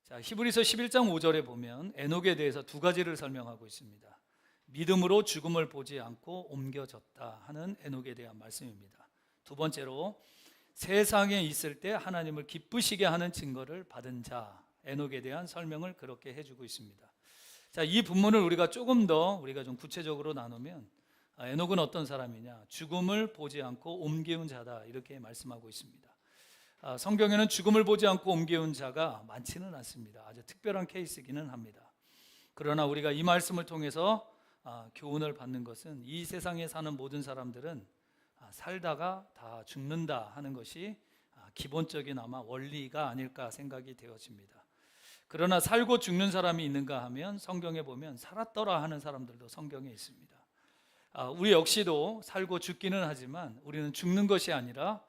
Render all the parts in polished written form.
자, 히브리서 11장 5절에 보면 에녹에 대해서 두 가지를 설명하고 있습니다. 믿음으로 죽음을 보지 않고 옮겨졌다 하는 에녹에 대한 말씀입니다. 두 번째로 세상에 있을 때 하나님을 기쁘시게 하는 증거를 받은 자, 에녹에 대한 설명을 그렇게 해주고 있습니다. 자, 이 본문을 우리가 조금 더 좀 구체적으로 나누면 에녹은 어떤 사람이냐? 죽음을 보지 않고 옮겨온 자다, 이렇게 말씀하고 있습니다. 성경에는 죽음을 보지 않고 옮겨온 자가 많지는 않습니다. 아주 특별한 케이스이기는 합니다. 그러나 우리가 이 말씀을 통해서 교훈을 받는 것은 이 세상에 사는 모든 사람들은 살다가 다 죽는다 하는 것이 기본적인 아마 원리가 아닐까 생각이 되어집니다. 그러나 살고 죽는 사람이 있는가 하면 성경에 보면 살았더라 하는 사람들도 성경에 있습니다. 우리 역시도 살고 죽기는 하지만 우리는 죽는 것이 아니라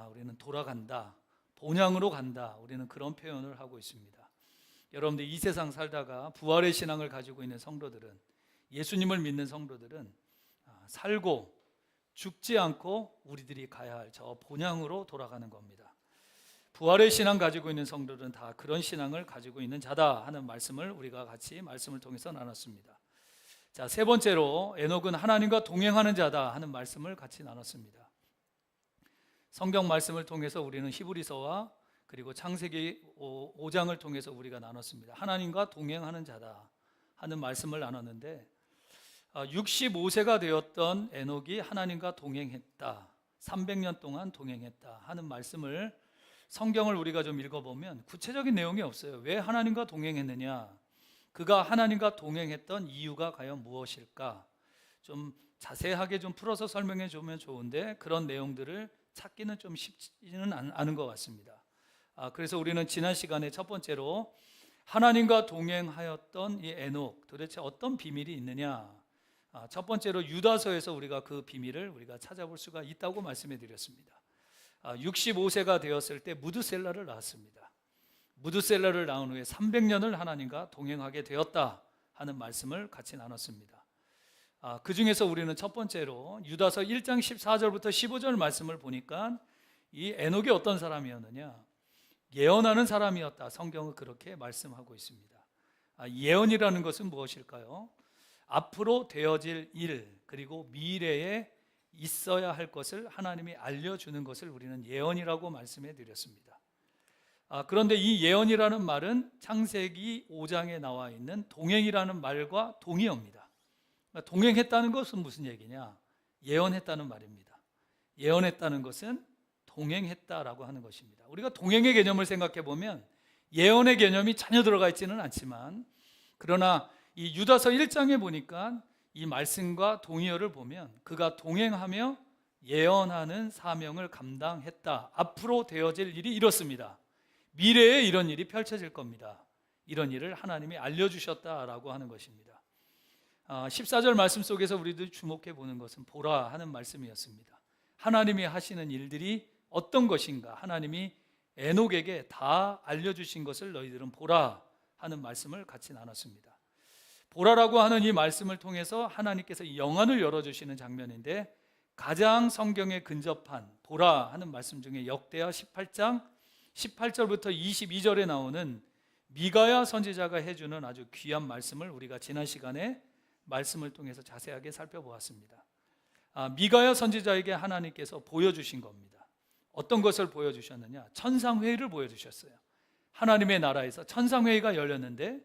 우리는 돌아간다, 본향으로 간다, 우리는 그런 표현을 하고 있습니다. 여러분들 이 세상 살다가 부활의 신앙을 가지고 있는 성도들은, 예수님을 믿는 성도들은 살고 죽지 않고 우리들이 가야 할 저 본향으로 돌아가는 겁니다. 부활의 신앙 가지고 있는 성도들은 다 그런 신앙을 가지고 있는 자다 하는 말씀을 우리가 같이 말씀을 통해서 나눴습니다. 자, 세 번째로 에녹은 하나님과 동행하는 자다 하는 말씀을 같이 나눴습니다. 성경 말씀을 통해서 우리는 히브리서와 그리고 창세기 5장을 통해서 우리가 나눴습니다. 하나님과 동행하는 자다 하는 말씀을 나눴는데 65세가 되었던 에녹이 하나님과 동행했다, 300년 동안 동행했다 하는 말씀을, 성경을 우리가 좀 읽어보면 구체적인 내용이 없어요. 왜 하나님과 동행했느냐, 그가 하나님과 동행했던 이유가 과연 무엇일까, 좀 자세하게 좀 풀어서 설명해 주면 좋은데 그런 내용들을 찾기는 좀 쉽지는 않은 것 같습니다. 그래서 우리는 지난 시간에 첫 번째로 하나님과 동행하였던 이 에녹, 도대체 어떤 비밀이 있느냐, 첫 번째로 유다서에서 우리가 그 비밀을 우리가 찾아볼 수가 있다고 말씀해 드렸습니다. 65세가 되었을 때 무드셀라를 낳았습니다. 무드셀라를 낳은 후에 300년을 하나님과 동행하게 되었다 하는 말씀을 같이 나눴습니다. 그 중에서 우리는 첫 번째로 유다서 1장 14절부터 15절 말씀을 보니까 이 에녹이 어떤 사람이었느냐, 예언하는 사람이었다, 성경은 그렇게 말씀하고 있습니다. 예언이라는 것은 무엇일까요? 앞으로 되어질 일, 그리고 미래에 있어야 할 것을 하나님이 알려주는 것을 우리는 예언이라고 말씀해 드렸습니다. 그런데 이 예언이라는 말은 창세기 5장에 나와 있는 동행이라는 말과 동의어입니다. 동행했다는 것은 무슨 얘기냐? 예언했다는 말입니다. 예언했다는 것은 동행했다라고 하는 것입니다. 우리가 동행의 개념을 생각해 보면 예언의 개념이 전혀 들어가 있지는 않지만, 그러나 이 유다서 1장에 보니까 이 말씀과 동의어를 보면 그가 동행하며 예언하는 사명을 감당했다. 앞으로 되어질 일이 이렇습니다. 미래에 이런 일이 펼쳐질 겁니다. 이런 일을 하나님이 알려주셨다라고 하는 것입니다. 14절 말씀 속에서 우리들 주목해 보는 것은 보라 하는 말씀이었습니다. 하나님이 하시는 일들이 어떤 것인가, 하나님이 에녹에게 다 알려주신 것을 너희들은 보라 하는 말씀을 같이 나눴습니다. 보라라고 하는 이 말씀을 통해서 하나님께서 영안을 열어주시는 장면인데, 가장 성경에 근접한 보라 하는 말씀 중에 역대하 18장 18절부터 22절에 나오는 미가야 선지자가 해주는 아주 귀한 말씀을 우리가 지난 시간에 말씀을 통해서 자세하게 살펴보았습니다. 미가야 선지자에게 하나님께서 보여주신 겁니다. 어떤 것을 보여주셨느냐? 천상회의를 보여주셨어요. 하나님의 나라에서 천상회의가 열렸는데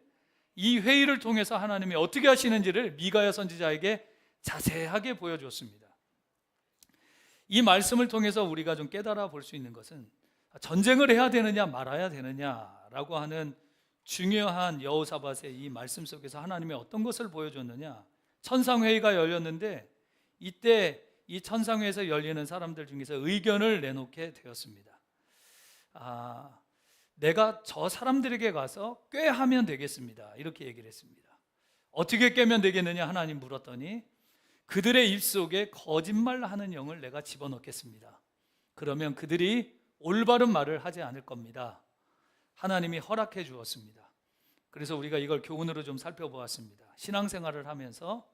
이 회의를 통해서 하나님이 어떻게 하시는지를 미가야 선지자에게 자세하게 보여줬습니다. 이 말씀을 통해서 우리가 좀 깨달아 볼 수 있는 것은, 전쟁을 해야 되느냐 말아야 되느냐라고 하는 중요한 여호사밧의 이 말씀 속에서 하나님이 어떤 것을 보여줬느냐, 천상회의가 열렸는데 이때 이 천상회에서 열리는 사람들 중에서 의견을 내놓게 되었습니다. 내가 저 사람들에게 가서 꾀하면 되겠습니다, 이렇게 얘기를 했습니다. 어떻게 꾀면 되겠느냐 하나님 물었더니, 그들의 입속에 거짓말하는 영을 내가 집어넣겠습니다. 그러면 그들이 올바른 말을 하지 않을 겁니다. 하나님이 허락해 주었습니다. 그래서 우리가 이걸 교훈으로 좀 살펴보았습니다. 신앙생활을 하면서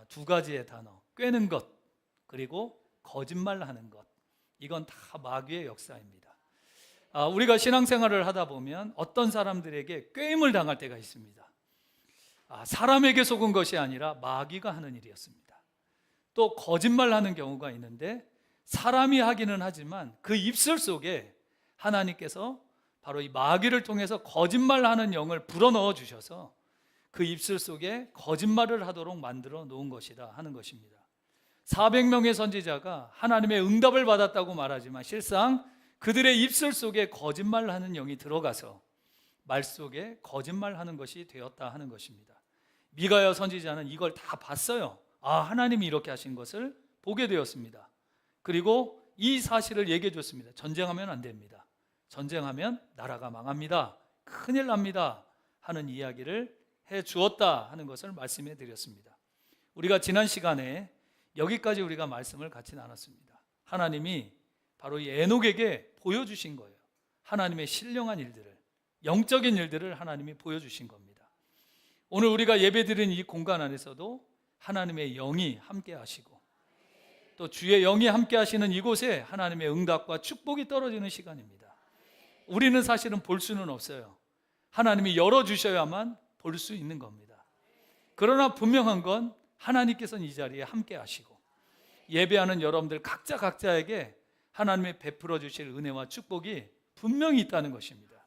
두 가지의 단어, 꾀는 것 그리고 거짓말하는 것, 이건 다 마귀의 역사입니다. 우리가 신앙생활을 하다 보면 어떤 사람들에게 꾀임을 당할 때가 있습니다. 사람에게 속은 것이 아니라 마귀가 하는 일이었습니다. 또 거짓말하는 경우가 있는데 사람이 하기는 하지만 그 입술 속에 하나님께서 바로 이 마귀를 통해서 거짓말하는 영을 불어넣어 주셔서 그 입술 속에 거짓말을 하도록 만들어 놓은 것이다 하는 것입니다. 400명의 선지자가 하나님의 응답을 받았다고 말하지만 실상 그들의 입술 속에 거짓말하는 영이 들어가서 말 속에 거짓말하는 것이 되었다 하는 것입니다. 미가야 선지자는 이걸 다 봤어요. 하나님이 이렇게 하신 것을 보게 되었습니다. 그리고 이 사실을 얘기해 줬습니다. 전쟁하면 안 됩니다. 전쟁하면 나라가 망합니다. 큰일 납니다. 하는 이야기를 해 주었다 하는 것을 말씀해 드렸습니다. 우리가 지난 시간에 여기까지 우리가 말씀을 같이 나눴습니다. 하나님이 바로 이 에녹에게 보여주신 거예요. 하나님의 신령한 일들을, 영적인 일들을 하나님이 보여주신 겁니다. 오늘 우리가 예배드리는 이 공간 안에서도 하나님의 영이 함께 하시고 또 주의 영이 함께 하시는 이곳에 하나님의 응답과 축복이 떨어지는 시간입니다. 우리는 사실은 볼 수는 없어요. 하나님이 열어주셔야만 볼 수 있는 겁니다. 그러나 분명한 건 하나님께서는 이 자리에 함께 하시고 예배하는 여러분들 각자에게 하나님의 베풀어 주실 은혜와 축복이 분명히 있다는 것입니다.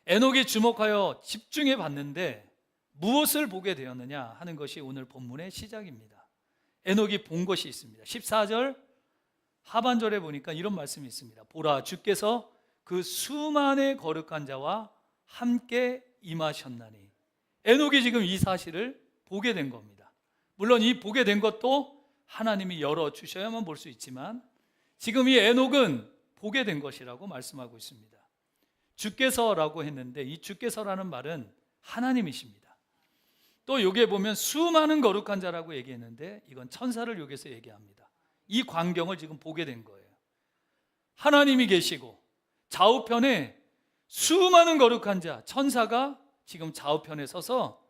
에녹이 주목하여 집중해 봤는데 무엇을 보게 되었느냐 하는 것이 오늘 본문의 시작입니다. 에녹이 본 것이 있습니다. 14절 하반절에 보니까 이런 말씀이 있습니다. 보라, 주께서 그 수만의 거룩한 자와 함께 임하셨나니. 에녹이 지금 이 사실을 보게 된 겁니다. 물론 이 보게 된 것도 하나님이 열어주셔야만 볼 수 있지만 지금 이 에녹은 보게 된 것이라고 말씀하고 있습니다. 주께서라고 했는데 이 주께서라는 말은 하나님이십니다. 또 여기에 보면 수많은 거룩한 자라고 얘기했는데 이건 천사를 여기서 얘기합니다. 이 광경을 지금 보게 된 거예요. 하나님이 계시고 좌우편에 수많은 거룩한 자, 천사가 지금 좌우편에 서서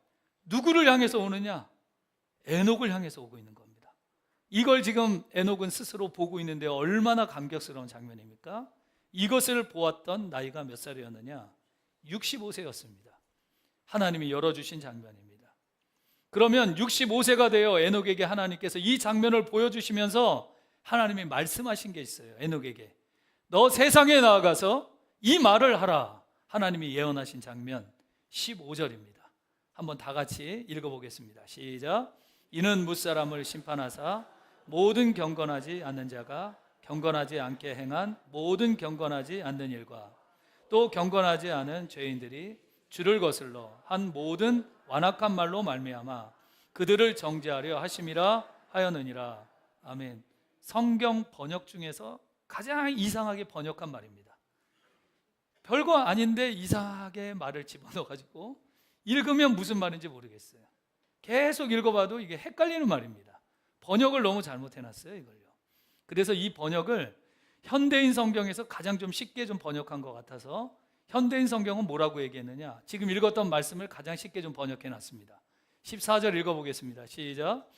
누구를 향해서 오느냐? 에녹을 향해서 오고 있는 겁니다. 이걸 지금 에녹은 스스로 보고 있는데 얼마나 감격스러운 장면입니까? 이것을 보았던 나이가 몇 살이었느냐? 65세였습니다. 하나님이 열어주신 장면입니다. 그러면 65세가 되어 에녹에게 하나님께서 이 장면을 보여주시면서 하나님이 말씀하신 게 있어요. 에녹에게 너 세상에 나아가서 이 말을 하라. 하나님이 예언하신 장면 15절입니다. 한번 다 같이 읽어보겠습니다. 시작. 이는 무사람을 심판하사 모든 경건하지 않는 자가 경건하지 않게 행한 모든 경건하지 않는 일과 또 경건하지 않은 죄인들이 주를 거슬러 한 모든 완악한 말로 말미암아 그들을 정죄하려 하심이라 하였느니라. 아멘. 성경 번역 중에서 가장 이상하게 번역한 말입니다. 별거 아닌데 이상하게 말을 집어넣어가지고 읽으면 무슨 말인지 모르겠어요. 계속 읽어봐도 이게 헷갈리는 말입니다. 번역을 너무 잘못해놨어요, 이걸요. 그래서 이 번역을 현대인 성경에서 가장 좀 쉽게 좀 번역한 것 같아서 현대인 성경은 뭐라고 얘기했느냐? 지금 읽었던 말씀을 가장 쉽게 좀 번역해놨습니다. 14절 읽어보겠습니다. 시작.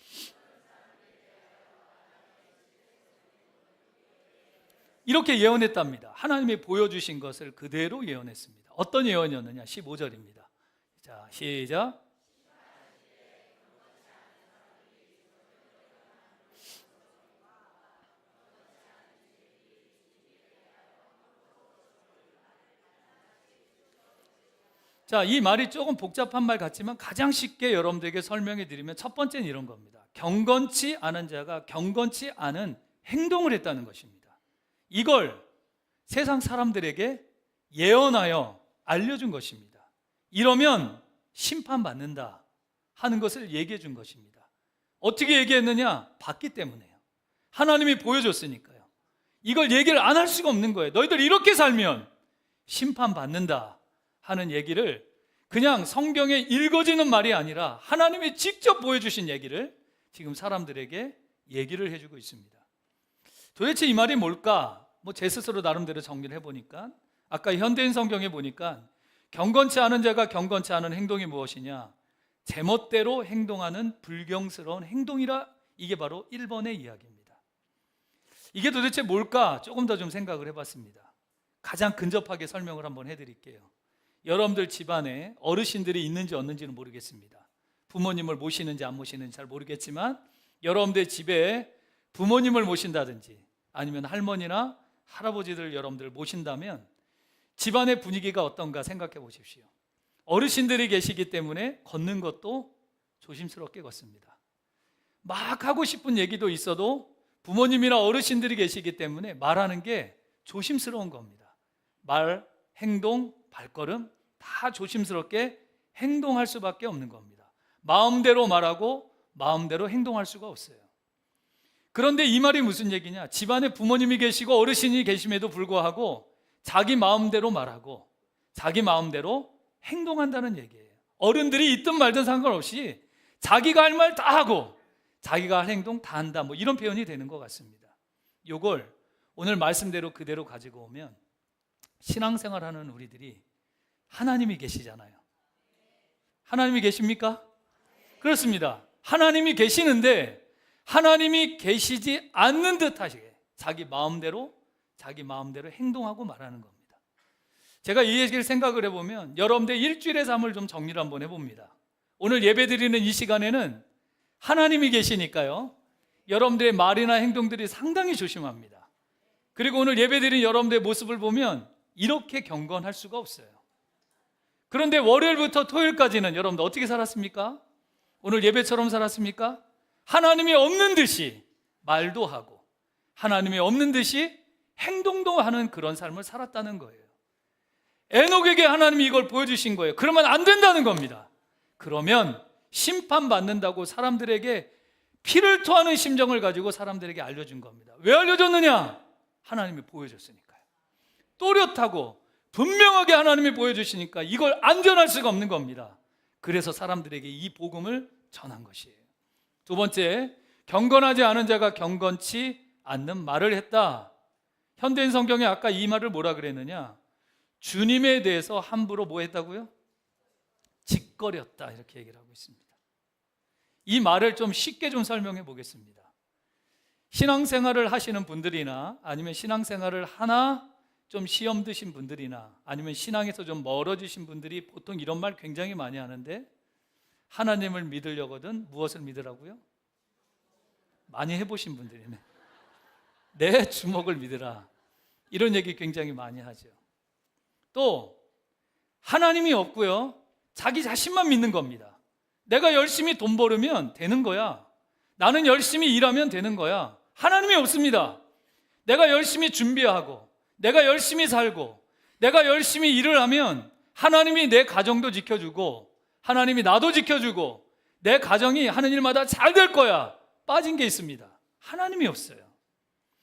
이렇게 예언했답니다. 하나님이 보여주신 것을 그대로 예언했습니다. 어떤 예언이었느냐? 15절입니다. 자, 시작. 자, 이 말이 조금 복잡한 말 같지만 가장 쉽게 여러분들에게 설명해 드리면 첫 번째는 이런 겁니다. 경건치 않은 자가 경건치 않은 행동을 했다는 것입니다. 이걸 세상 사람들에게 예언하여 알려준 것입니다. 이러면 심판받는다 하는 것을 얘기해 준 것입니다. 어떻게 얘기했느냐? 봤기 때문에요. 하나님이 보여줬으니까요. 이걸 얘기를 안 할 수가 없는 거예요. 너희들 이렇게 살면 심판받는다 하는 얘기를 그냥 성경에 읽어지는 말이 아니라 하나님이 직접 보여주신 얘기를 지금 사람들에게 얘기를 해주고 있습니다. 도대체 이 말이 뭘까? 제 스스로 나름대로 정리를 해보니까 아까 현대인 성경에 보니까 경건치 않은 자가 경건치 않은 행동이 무엇이냐? 제멋대로 행동하는 불경스러운 행동이라, 이게 바로 1번의 이야기입니다. 이게 도대체 뭘까? 조금 더 좀 생각을 해봤습니다. 가장 근접하게 설명을 한번 해드릴게요. 여러분들 집안에 어르신들이 있는지 없는지는 모르겠습니다. 부모님을 모시는지 안 모시는지 잘 모르겠지만 여러분들 집에 부모님을 모신다든지 아니면 할머니나 할아버지들 여러분들 모신다면 집안의 분위기가 어떤가 생각해 보십시오. 어르신들이 계시기 때문에 걷는 것도 조심스럽게 걷습니다. 막 하고 싶은 얘기도 있어도 부모님이나 어르신들이 계시기 때문에 말하는 게 조심스러운 겁니다. 말, 행동, 발걸음 다 조심스럽게 행동할 수밖에 없는 겁니다. 마음대로 말하고 마음대로 행동할 수가 없어요. 그런데 이 말이 무슨 얘기냐? 집안에 부모님이 계시고 어르신이 계심에도 불구하고 자기 마음대로 말하고 자기 마음대로 행동한다는 얘기예요. 어른들이 있든 말든 상관없이 자기가 할 말 다 하고 자기가 할 행동 다 한다, 뭐 이런 표현이 되는 것 같습니다. 이걸 오늘 말씀대로 그대로 가지고 오면 신앙생활하는 우리들이 하나님이 계시잖아요. 하나님이 계십니까? 그렇습니다. 하나님이 계시는데 하나님이 계시지 않는 듯 하시게 자기 마음대로 행동하고 말하는 겁니다. 제가 이 얘기를 생각을 해보면 여러분들 일주일의 삶을 좀 정리를 한번 해봅니다. 오늘 예배드리는 이 시간에는 하나님이 계시니까요, 여러분들의 말이나 행동들이 상당히 조심합니다. 그리고 오늘 예배드리는 여러분들의 모습을 보면 이렇게 경건할 수가 없어요. 그런데 월요일부터 토요일까지는 여러분들 어떻게 살았습니까? 오늘 예배처럼 살았습니까? 하나님이 없는 듯이 말도 하고 하나님이 없는 듯이 행동도 하는 그런 삶을 살았다는 거예요. 에녹에게 하나님이 이걸 보여주신 거예요. 그러면 안 된다는 겁니다. 그러면 심판받는다고 사람들에게 피를 토하는 심정을 가지고 사람들에게 알려준 겁니다. 왜 알려줬느냐? 하나님이 보여줬으니까요. 또렷하고 분명하게 하나님이 보여주시니까 이걸 안전할 수가 없는 겁니다. 그래서 사람들에게 이 복음을 전한 것이에요. 두 번째, 경건하지 않은 자가 경건치 않는 말을 했다. 현대인 성경에 아까 이 말을 뭐라 그랬느냐? 주님에 대해서 함부로 뭐 했다고요? 짓거렸다, 이렇게 얘기를 하고 있습니다. 이 말을 좀 쉽게 좀 설명해 보겠습니다. 신앙생활을 하시는 분들이나 아니면 신앙생활을 하나 좀 시험 드신 분들이나 아니면 신앙에서 좀 멀어지신 분들이 보통 이런 말 굉장히 많이 하는데, 하나님을 믿으려거든 무엇을 믿으라고요? 많이 해보신 분들이네. 내 주먹을 믿으라, 이런 얘기 굉장히 많이 하죠. 또 하나님이 없고요, 자기 자신만 믿는 겁니다. 내가 열심히 돈 벌으면 되는 거야. 나는 열심히 일하면 되는 거야. 하나님이 없습니다. 내가 열심히 준비하고 내가 열심히 살고 내가 열심히 일을 하면 하나님이 내 가정도 지켜주고 하나님이 나도 지켜주고 내 가정이 하는 일마다 잘 될 거야. 빠진 게 있습니다. 하나님이 없어요.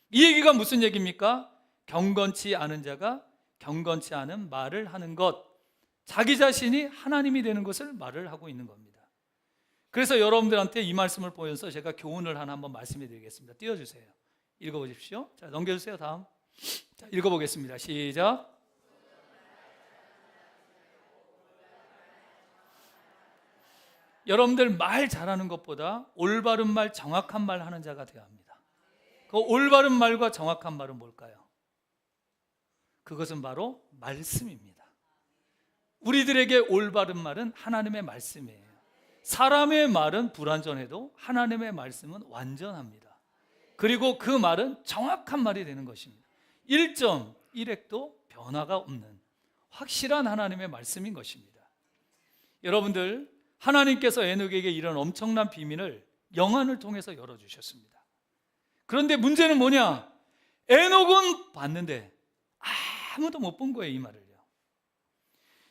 이 얘기가 무슨 얘기입니까? 경건치 않은 자가 경건치 않은 말을 하는 것, 자기 자신이 하나님이 되는 것을 말을 하고 있는 겁니다. 그래서 여러분들한테 이 말씀을 보면서 제가 교훈을 하나 한번 말씀해 드리겠습니다. 띄워주세요. 읽어보십시오. 자, 넘겨주세요. 다음. 자, 읽어보겠습니다. 시작. 여러분들 말 잘하는 것보다 올바른 말, 정확한 말 하는 자가 되어야 합니다. 그 올바른 말과 정확한 말은 뭘까요? 그것은 바로 말씀입니다. 우리들에게 올바른 말은 하나님의 말씀이에요. 사람의 말은 불완전해도 하나님의 말씀은 완전합니다. 그리고 그 말은 정확한 말이 되는 것입니다. 1.1획도 변화가 없는 확실한 하나님의 말씀인 것입니다. 여러분들, 하나님께서 에녹에게 이런 엄청난 비밀을 영안을 통해서 열어주셨습니다. 그런데 문제는 뭐냐? 에녹은 봤는데 아무도 못 본 거예요, 이 말을요.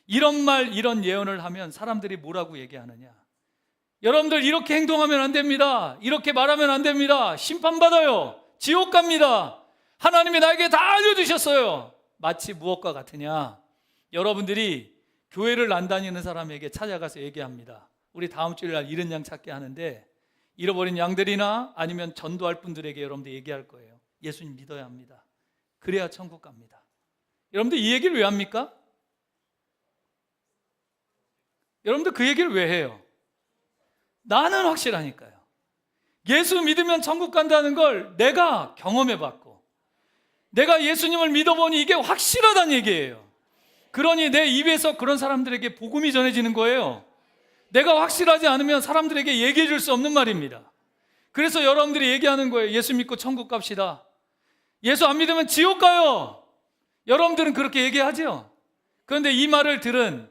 이런 말, 이런 예언을 하면 사람들이 뭐라고 얘기하느냐? 여러분들 이렇게 행동하면 안 됩니다. 이렇게 말하면 안 됩니다. 심판받아요. 지옥 갑니다. 하나님이 나에게 다 알려주셨어요. 마치 무엇과 같으냐? 여러분들이 교회를 안 다니는 사람에게 찾아가서 얘기합니다. 우리 다음 주일 날 잃은 양 찾게 하는데 잃어버린 양들이나 아니면 전도할 분들에게 여러분들 얘기할 거예요. 예수님 믿어야 합니다. 그래야 천국 갑니다. 여러분들 이 얘기를 왜 합니까? 여러분들 그 얘기를 왜 해요? 나는 확실하니까요. 예수 믿으면 천국 간다는 걸 내가 경험해봤고 내가 예수님을 믿어보니 이게 확실하다는 얘기예요. 그러니 내 입에서 그런 사람들에게 복음이 전해지는 거예요. 내가 확실하지 않으면 사람들에게 얘기해 줄 수 없는 말입니다. 그래서 여러분들이 얘기하는 거예요. 예수 믿고 천국 갑시다. 예수 안 믿으면 지옥 가요. 여러분들은 그렇게 얘기하죠. 그런데 이 말을 들은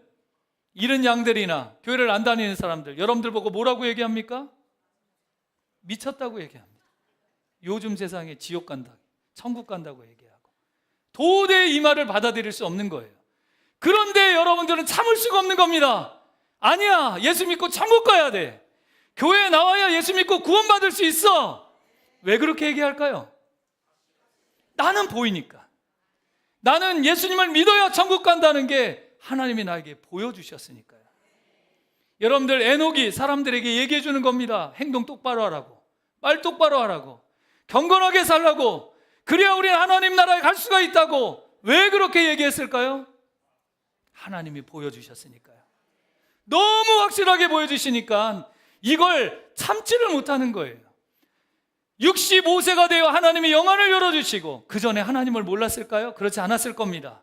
이른 양들이나 교회를 안 다니는 사람들, 여러분들 보고 뭐라고 얘기합니까? 미쳤다고 얘기합니다. 요즘 세상에 지옥 간다, 천국 간다고 얘기하고 도저히 이 말을 받아들일 수 없는 거예요. 그런데 여러분들은 참을 수가 없는 겁니다. 아니야, 예수 믿고 천국 가야 돼. 교회에 나와야 예수 믿고 구원받을 수 있어. 왜 그렇게 얘기할까요? 나는 보이니까. 나는 예수님을 믿어야 천국 간다는 게 하나님이 나에게 보여주셨으니까요. 여러분들, 에녹이 사람들에게 얘기해 주는 겁니다. 행동 똑바로 하라고, 말 똑바로 하라고, 경건하게 살라고, 그래야 우리 하나님 나라에 갈 수가 있다고. 왜 그렇게 얘기했을까요? 하나님이 보여주셨으니까요. 너무 확실하게 보여주시니까 이걸 참지를 못하는 거예요. 65세가 되어 하나님이 영안을 열어주시고, 그 전에 하나님을 몰랐을까요? 그렇지 않았을 겁니다.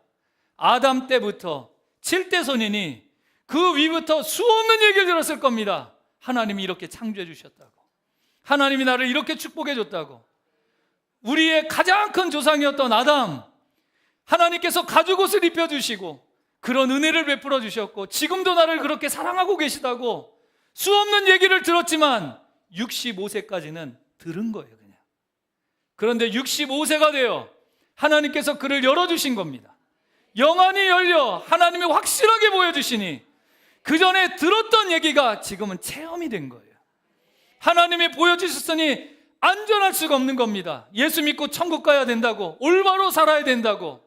아담 때부터 7대 손인이 그 위부터 수없는 얘기를 들었을 겁니다. 하나님이 이렇게 창조해 주셨다고, 하나님이 나를 이렇게 축복해 줬다고, 우리의 가장 큰 조상이었던 아담, 하나님께서 가죽옷을 입혀주시고 그런 은혜를 베풀어 주셨고 지금도 나를 그렇게 사랑하고 계시다고 수없는 얘기를 들었지만 65세까지는 들은 거예요, 그냥. 그런데 65세가 되어 하나님께서 그를 열어주신 겁니다. 영안이 열려 하나님이 확실하게 보여주시니 그 전에 들었던 얘기가 지금은 체험이 된 거예요. 하나님이 보여주셨으니 안전할 수가 없는 겁니다. 예수 믿고 천국 가야 된다고, 올바로 살아야 된다고,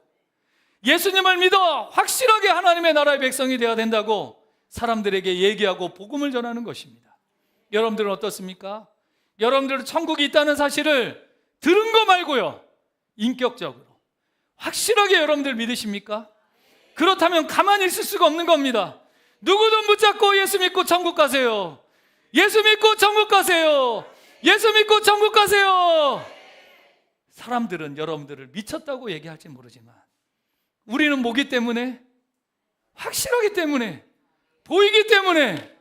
예수님을 믿어 확실하게 하나님의 나라의 백성이 되어야 된다고 사람들에게 얘기하고 복음을 전하는 것입니다. 여러분들은 어떻습니까? 여러분들은 천국이 있다는 사실을 들은 거 말고요, 인격적으로 확실하게 여러분들 믿으십니까? 그렇다면 가만히 있을 수가 없는 겁니다. 누구든 붙잡고 예수 믿고 천국 가세요. 예수 믿고 천국 가세요. 예수 믿고 천국 가세요. 사람들은 여러분들을 미쳤다고 얘기할지 모르지만 우리는 뭐기 때문에? 확실하기 때문에, 보이기 때문에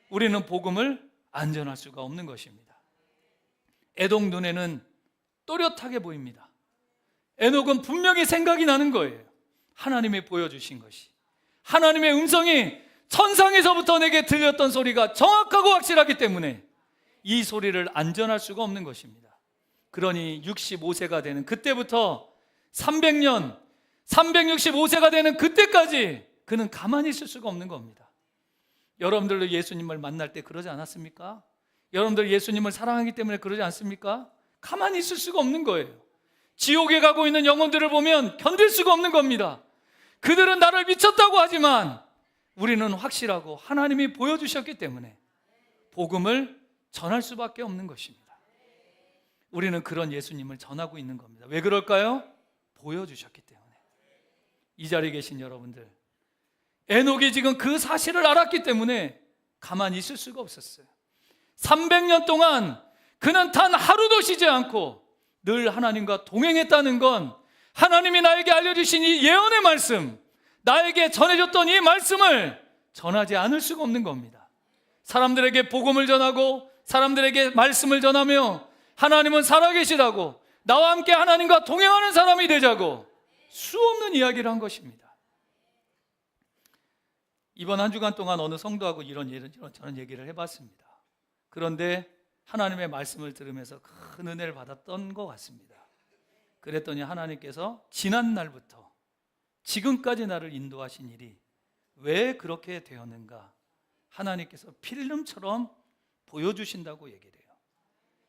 우리는 복음을 안전할 수가 없는 것입니다. 에녹 눈에는 또렷하게 보입니다. 에녹은 분명히 생각이 나는 거예요. 하나님이 보여주신 것이, 하나님의 음성이 천상에서부터 내게 들렸던 소리가 정확하고 확실하기 때문에 이 소리를 안전할 수가 없는 것입니다. 그러니 65세가 되는 그때부터 300년, 365세가 되는 그때까지 그는 가만히 있을 수가 없는 겁니다. 여러분들도 예수님을 만날 때 그러지 않았습니까? 여러분들 예수님을 사랑하기 때문에 그러지 않습니까? 가만히 있을 수가 없는 거예요. 지옥에 가고 있는 영혼들을 보면 견딜 수가 없는 겁니다. 그들은 나를 미쳤다고 하지만 우리는 확실하고 하나님이 보여주셨기 때문에 복음을 전할 수밖에 없는 것입니다. 우리는 그런 예수님을 전하고 있는 겁니다. 왜 그럴까요? 보여주셨기 때문에. 이 자리에 계신 여러분들, 에녹이 지금 그 사실을 알았기 때문에 가만히 있을 수가 없었어요. 300년 동안 그는 단 하루도 쉬지 않고 늘 하나님과 동행했다는 건 하나님이 나에게 알려주신 이 예언의 말씀, 나에게 전해줬던 이 말씀을 전하지 않을 수가 없는 겁니다. 사람들에게 복음을 전하고 사람들에게 말씀을 전하며 하나님은 살아계시다고, 나와 함께 하나님과 동행하는 사람이 되자고 수없는 이야기를 한 것입니다. 이번 한 주간 동안 어느 성도하고 저런 얘기를 해봤습니다. 그런데 하나님의 말씀을 들으면서 큰 은혜를 받았던 것 같습니다. 그랬더니 하나님께서 지난 날부터 지금까지 나를 인도하신 일이 왜 그렇게 되었는가, 하나님께서 필름처럼 보여주신다고 얘기를 해요.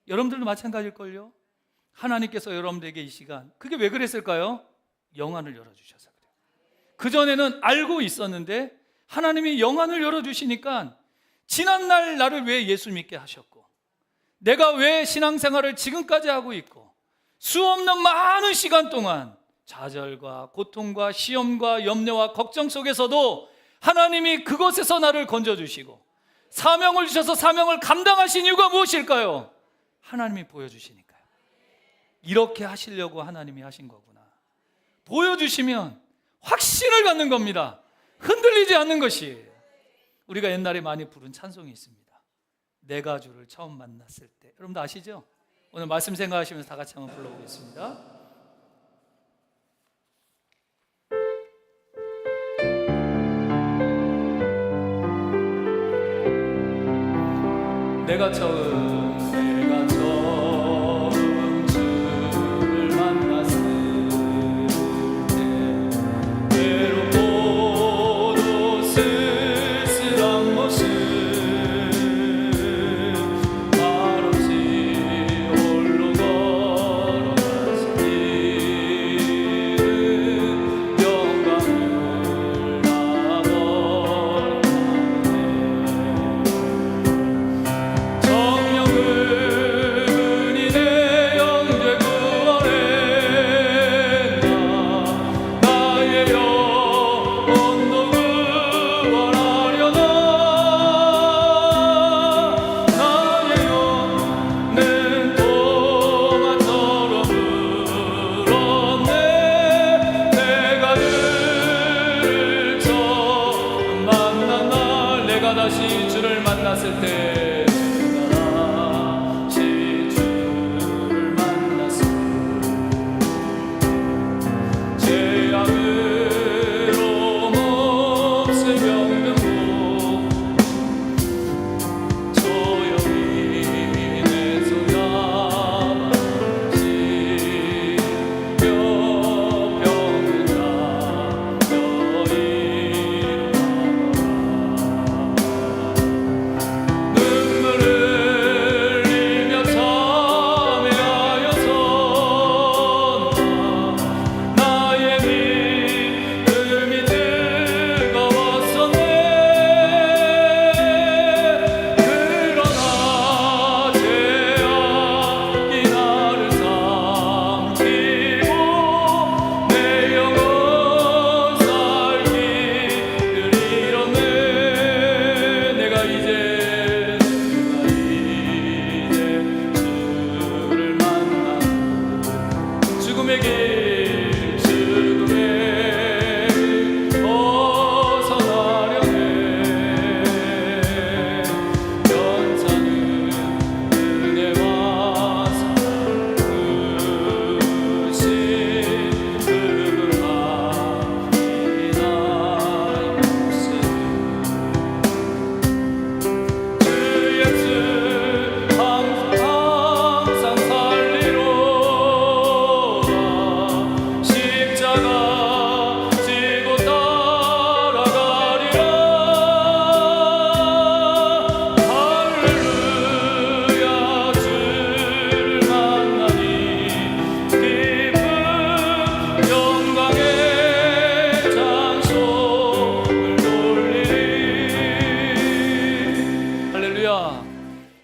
여러분들도 마찬가지일걸요? 하나님께서 여러분들에게 이 시간, 그게 왜 그랬을까요? 영안을 열어주셔서 그래요. 그전에는 알고 있었는데 하나님이 영안을 열어주시니까 지난날 나를 왜 예수 믿게 하셨고, 내가 왜 신앙생활을 지금까지 하고 있고, 수없는 많은 시간 동안 좌절과 고통과 시험과 염려와 걱정 속에서도 하나님이 그것에서 나를 건져주시고 사명을 주셔서 사명을 감당하신 이유가 무엇일까요? 하나님이 보여주시니까요. 이렇게 하시려고 하나님이 하신 거구나. 보여주시면 확신을 갖는 겁니다. 흔들리지 않는 것이. 우리가 옛날에 많이 부른 찬송이 있습니다. 내가 주를 처음 만났을 때. 여러분도 아시죠? 오늘 말씀 생각하시면서 다 같이 한번 불러보겠습니다. 내가 처음 주를 만났을 때 외롭고도 쓸쓸한 모습 말없이 홀로 걸어가신 길은 영광을 다시 주를 만났을 때 다시 주를 만났을 때 죄악으로 몹쓸 병들고 조용히 내 손 잡아주시며 병을 닦여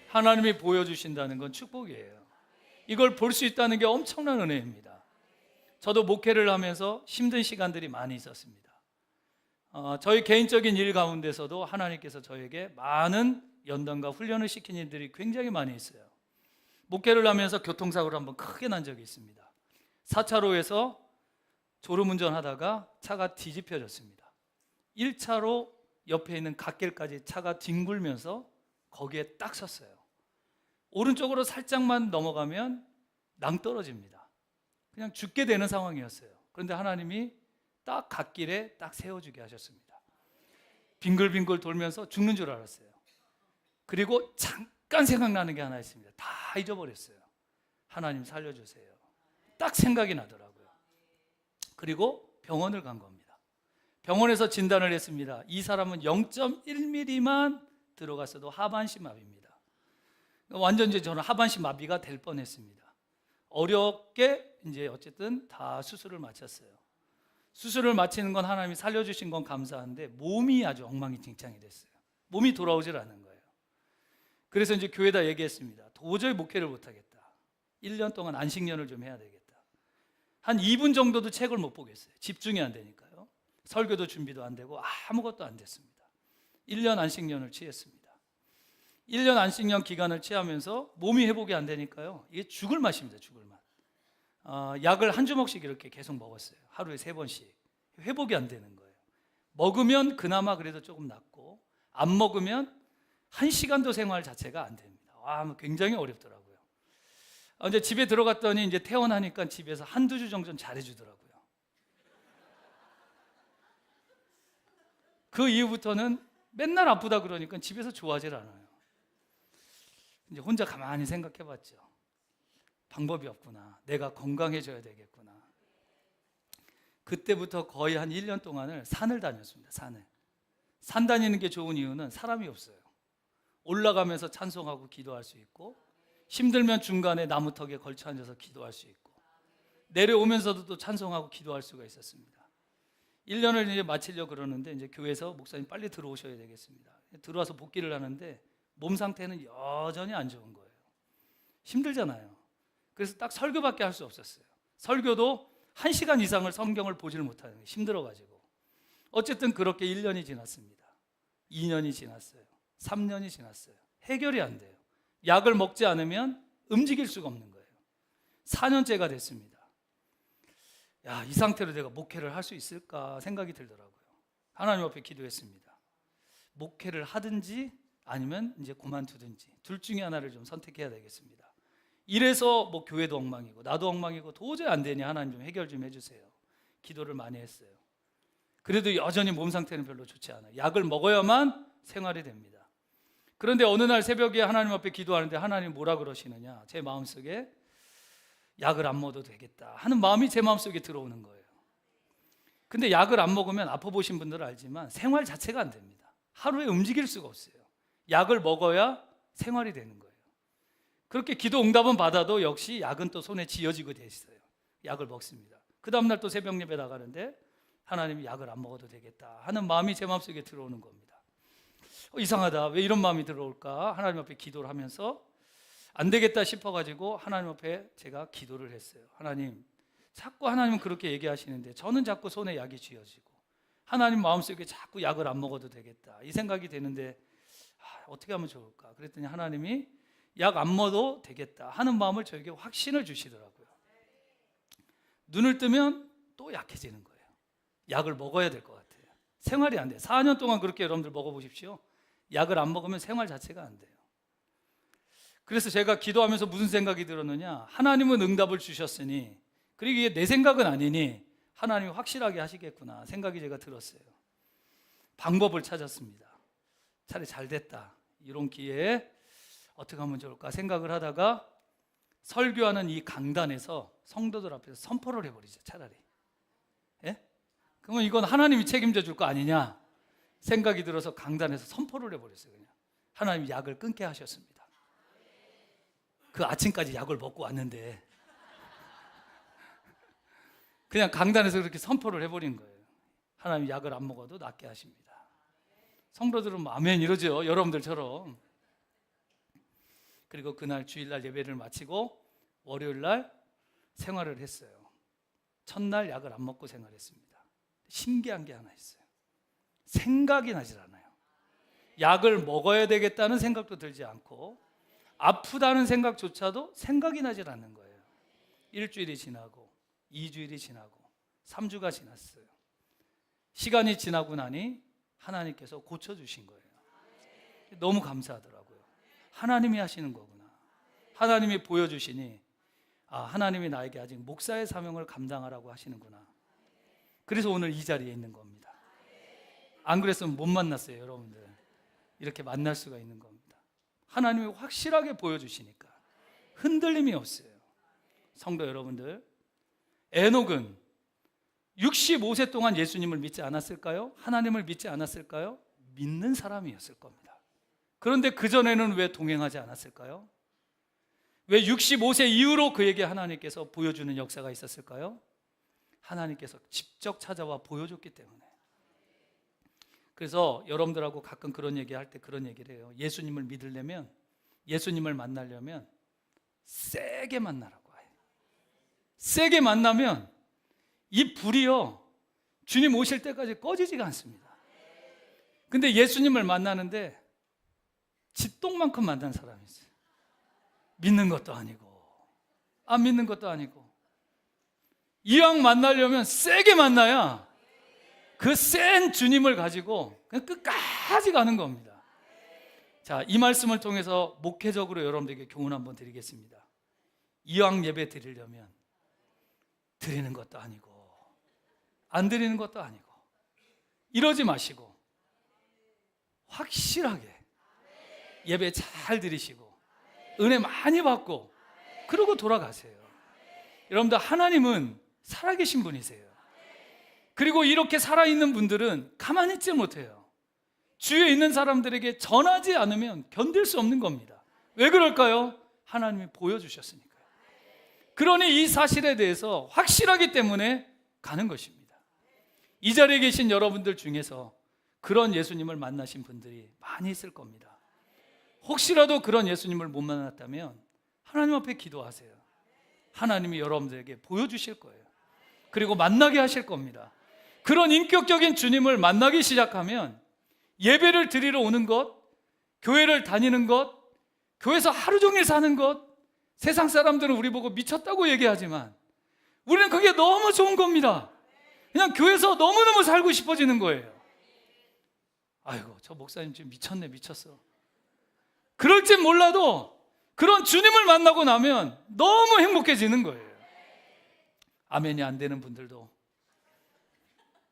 하나님이 보여주신다는 건 축복이에요. 이걸 볼 수 있다는 게 엄청난 은혜입니다. 저도 목회를 하면서 힘든 시간들이 많이 있었습니다. 저희 개인적인 일 가운데서도 하나님께서 저에게 많은 연단과 훈련을 시킨 일들이 굉장히 많이 있어요. 목회를 하면서 교통사고를 한번 크게 난 적이 있습니다. 4차로에서 졸음운전하다가 차가 뒤집혀졌습니다. 1차로 옆에 있는 갓길까지 차가 뒹굴면서 거기에 딱 섰어요. 오른쪽으로 살짝만 넘어가면 낭떠러집니다. 그냥 죽게 되는 상황이었어요. 그런데 하나님이 딱 갓길에 딱 세워주게 하셨습니다. 빙글빙글 돌면서 죽는 줄 알았어요. 그리고 잠깐 생각나는 게 하나 있습니다. 다 잊어버렸어요. 하나님 살려주세요. 딱 생각이 나더라고요. 그리고 병원을 간 겁니다. 병원에서 진단을 했습니다. 이 사람은 0.1mm만 들어갔어도 하반신 마비입니다. 완전 이제 저는 하반신 마비가 될 뻔했습니다. 어렵게 이제 어쨌든 다 수술을 마쳤어요. 수술을 마치는 건 하나님이 살려주신 건 감사한데 몸이 아주 엉망진창이 됐어요. 몸이 돌아오질 않는 거예요. 그래서 이제 교회에다 얘기했습니다. 도저히 목회를 못하겠다. 1년 동안 안식년을 좀 해야 되겠다. 한 2분 정도도 책을 못 보겠어요. 집중이 안 되니까요. 설교도 준비도 안 되고 아무것도 안 됐습니다. 1년 안식년을 취했습니다. 1년 안식년 기간을 취하면서 몸이 회복이 안 되니까요. 이게 죽을 맛입니다. 죽을 맛. 약을 한 주먹씩 이렇게 계속 먹었어요. 하루에 3번씩. 회복이 안 되는 거예요. 먹으면 그나마 그래도 조금 낫고 안 먹으면 1시간도 생활 자체가 안 됩니다. 굉장히 어렵더라고요. 이제 집에 들어갔더니 이제 퇴원하니까 집에서 한두 주 정도는 잘해주더라고요. 그 이후부터는 맨날 아프다 그러니까 집에서 좋아하질 않아요. 이제 혼자 가만히 생각해봤죠. 방법이 없구나. 내가 건강해져야 되겠구나. 그때부터 거의 한 1년 동안을 산을 다녔습니다. 산 다니는 게 좋은 이유는 사람이 없어요. 올라가면서 찬송하고 기도할 수 있고, 힘들면 중간에 나무턱에 걸쳐 앉아서 기도할 수 있고, 내려오면서도 또 찬송하고 기도할 수가 있었습니다. 1년을 이제 마치려고 그러는데 이제 교회에서 목사님 빨리 들어오셔야 되겠습니다. 들어와서 복귀를 하는데 몸 상태는 여전히 안 좋은 거예요. 힘들잖아요. 그래서 딱 설교밖에 할 수 없었어요. 설교도 1시간 이상을 성경을 보지를 못하는 게 힘들어가지고. 어쨌든 그렇게 1년이 지났습니다. 2년이 지났어요. 3년이 지났어요. 해결이 안 돼요. 약을 먹지 않으면 움직일 수가 없는 거예요. 4년째가 됐습니다. 이 상태로 내가 목회를 할 수 있을까 생각이 들더라고요. 하나님 앞에 기도했습니다. 목회를 하든지 아니면 이제 그만두든지 둘 중에 하나를 좀 선택해야 되겠습니다. 이래서 뭐 교회도 엉망이고 나도 엉망이고 도저히 안 되니 하나님 좀 해결 좀 해주세요. 기도를 많이 했어요. 그래도 여전히 몸 상태는 별로 좋지 않아요. 약을 먹어야만 생활이 됩니다. 그런데 어느 날 새벽에 하나님 앞에 기도하는데 하나님 뭐라 그러시느냐, 제 마음속에 약을 안 먹어도 되겠다 하는 마음이 제 마음속에 들어오는 거예요. 근데 약을 안 먹으면 아파 보신 분들은 알지만 생활 자체가 안 됩니다. 하루에 움직일 수가 없어요. 약을 먹어야 생활이 되는 거예요. 그렇게 기도 응답은 받아도 역시 약은 또 손에 쥐어지고 돼 있어요. 약을 먹습니다. 그 다음날 또 새벽 예배 나가는데 하나님이 약을 안 먹어도 되겠다 하는 마음이 제 마음속에 들어오는 겁니다. 이상하다, 왜 이런 마음이 들어올까? 하나님 앞에 기도를 하면서 안 되겠다 싶어가지고 하나님 앞에 제가 기도를 했어요. 하나님, 자꾸 하나님은 그렇게 얘기하시는데 저는 자꾸 손에 약이 쥐어지고 하나님 마음속에 자꾸 약을 안 먹어도 되겠다 이 생각이 되는데 어떻게 하면 좋을까? 그랬더니 하나님이 약 안 먹어도 되겠다 하는 마음을 저에게 확신을 주시더라고요. 눈을 뜨면 또 약해지는 거예요. 약을 먹어야 될 것 같아요. 생활이 안 돼요. 4년 동안 그렇게 여러분들 먹어보십시오. 약을 안 먹으면 생활 자체가 안 돼요. 그래서 제가 기도하면서 무슨 생각이 들었느냐, 하나님은 응답을 주셨으니 그리고 이게 내 생각은 아니니 하나님이 확실하게 하시겠구나 생각이 제가 들었어요. 방법을 찾았습니다. 차라리 잘 됐다, 이런 기회에 어떻게 하면 좋을까 생각을 하다가 설교하는 이 강단에서 성도들 앞에서 선포를 해버리죠. 차라리. 예? 그러면 이건 하나님이 책임져 줄 거 아니냐 생각이 들어서 강단에서 선포를 해버렸어요. 그냥 하나님이 약을 끊게 하셨습니다. 그 아침까지 약을 먹고 왔는데 그냥 강단에서 그렇게 선포를 해버린 거예요. 하나님이 약을 안 먹어도 낫게 하십니다. 성도들은 뭐 아멘 이러죠, 여러분들처럼. 그리고 그날 주일날 예배를 마치고 월요일날 생활을 했어요. 첫날 약을 안 먹고 생활했습니다. 신기한 게 하나 있어요. 생각이 나질 않아요. 약을 먹어야 되겠다는 생각도 들지 않고 아프다는 생각조차도 생각이 나질 않는 거예요. 일주일이 지나고 2주일이 지나고 3주가 지났어요. 시간이 지나고 나니 하나님께서 고쳐주신 거예요. 너무 감사하더라고요. 하나님이 하시는 거구나. 하나님이 보여주시니 하나님이 나에게 아직 목사의 사명을 감당하라고 하시는구나. 그래서 오늘 이 자리에 있는 겁니다. 안 그랬으면 못 만났어요. 여러분들 이렇게 만날 수가 있는 겁니다. 하나님이 확실하게 보여주시니까 흔들림이 없어요. 성도 여러분들, 에녹은 65세 동안 예수님을 믿지 않았을까요? 하나님을 믿지 않았을까요? 믿는 사람이었을 겁니다. 그런데 그전에는 왜 동행하지 않았을까요? 왜 65세 이후로 그에게 하나님께서 보여주는 역사가 있었을까요? 하나님께서 직접 찾아와 보여줬기 때문에. 그래서 여러분들하고 가끔 그런 얘기할 때 그런 얘기를 해요. 예수님을 믿으려면, 예수님을 만나려면 세게 만나라고 해요. 세게 만나면 이 불이요, 주님 오실 때까지 꺼지지가 않습니다. 근데 예수님을 만나는데 지똥만큼 만난 사람이 있어요. 믿는 것도 아니고 안 믿는 것도 아니고 이왕 만나려면 세게 만나야 그 센 주님을 가지고 그냥 끝까지 가는 겁니다. 자, 이 말씀을 통해서 목회적으로 여러분들에게 교훈 한번 드리겠습니다. 이왕 예배 드리려면 드리는 것도 아니고 안 드리는 것도 아니고 이러지 마시고 확실하게 예배 잘 드리시고 은혜 많이 받고 그러고 돌아가세요. 여러분들, 하나님은 살아계신 분이세요. 그리고 이렇게 살아있는 분들은 가만히 있지 못해요. 주위에 있는 사람들에게 전하지 않으면 견딜 수 없는 겁니다. 왜 그럴까요? 하나님이 보여주셨으니까요. 그러니 이 사실에 대해서 확실하기 때문에 가는 것입니다. 이 자리에 계신 여러분들 중에서 그런 예수님을 만나신 분들이 많이 있을 겁니다. 혹시라도 그런 예수님을 못 만났다면 하나님 앞에 기도하세요. 하나님이 여러분들에게 보여주실 거예요. 그리고 만나게 하실 겁니다. 그런 인격적인 주님을 만나기 시작하면 예배를 드리러 오는 것, 교회를 다니는 것, 교회에서 하루 종일 사는 것, 세상 사람들은 우리 보고 미쳤다고 얘기하지만 우리는 그게 너무 좋은 겁니다. 그냥 교회에서 너무너무 살고 싶어지는 거예요. 아이고, 저 목사님 지금 미쳤네, 미쳤어. 그럴진 몰라도 그런 주님을 만나고 나면 너무 행복해지는 거예요. 아멘이 안 되는 분들도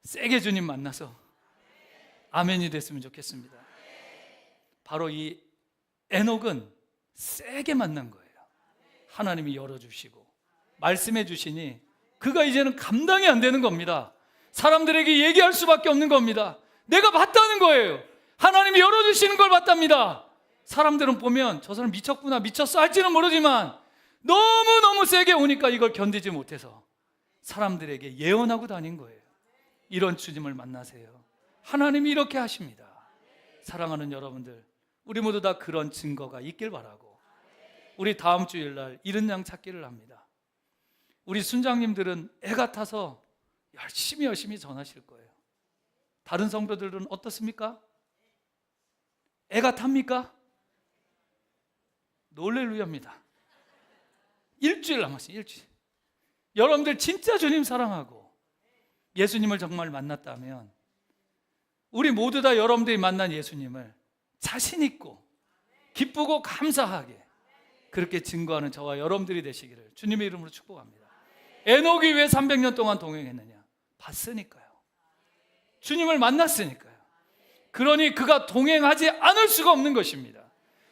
세게 주님 만나서 아멘이 됐으면 좋겠습니다. 바로 이 에녹은 세게 만난 거예요. 하나님이 열어주시고 말씀해 주시니 그가 이제는 감당이 안 되는 겁니다. 사람들에게 얘기할 수밖에 없는 겁니다. 내가 봤다는 거예요. 하나님이 열어주시는 걸 봤답니다. 사람들은 보면 저 사람 미쳤구나, 미쳤어 할지는 모르지만 너무너무 세게 오니까 이걸 견디지 못해서 사람들에게 예언하고 다닌 거예요. 이런 주님을 만나세요. 하나님이 이렇게 하십니다. 사랑하는 여러분들, 우리 모두 다 그런 증거가 있길 바라고 우리 다음 주일날 이른 양 찾기를 합니다. 우리 순장님들은 애 같아서 열심히 전하실 거예요. 다른 성도들은 어떻습니까? 애가 탑니까? 놀렐루야입니다. 일주일 남았어요. 일주일. 여러분들 진짜 주님 사랑하고 예수님을 정말 만났다면 우리 모두 다 여러분들이 만난 예수님을 자신 있고 기쁘고 감사하게 그렇게 증거하는 저와 여러분들이 되시기를 주님의 이름으로 축복합니다. 에녹이 왜 300년 동안 동행했느냐? 봤으니까요. 주님을 만났으니까요. 그러니 그가 동행하지 않을 수가 없는 것입니다.